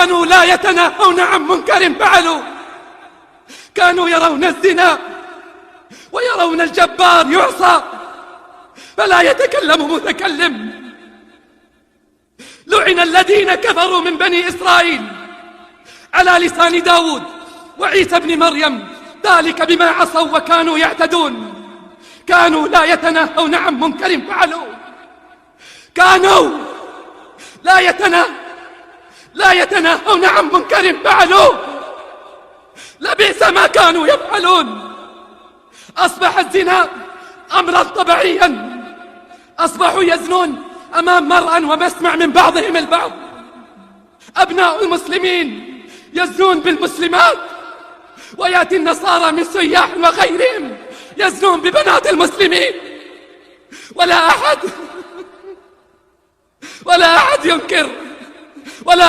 كانوا لا يتناهون عن منكر فعلوا. كانوا يرون الزنا ويرون الجبار يعصى فلا يتكلم متكلم. لعن الذين كفروا من بني إسرائيل على لسان داود وعيسى بن مريم، ذلك بما عصوا وكانوا يعتدون. كانوا لا يتناهون عن منكر فعلوا. كانوا لا يتناهون عن منكر فعلوا. لبئس ما كانوا يفعلون. أصبح الزنا أمرا طبيعيا. أصبحوا يزنون أمام مرأى ومسمع من بعضهم البعض. أبناء المسلمين يزنون بالمسلمات، ويأتي النصارى من سياح وغيرهم يزنون ببنات المسلمين، ولا أحد ينكر ولا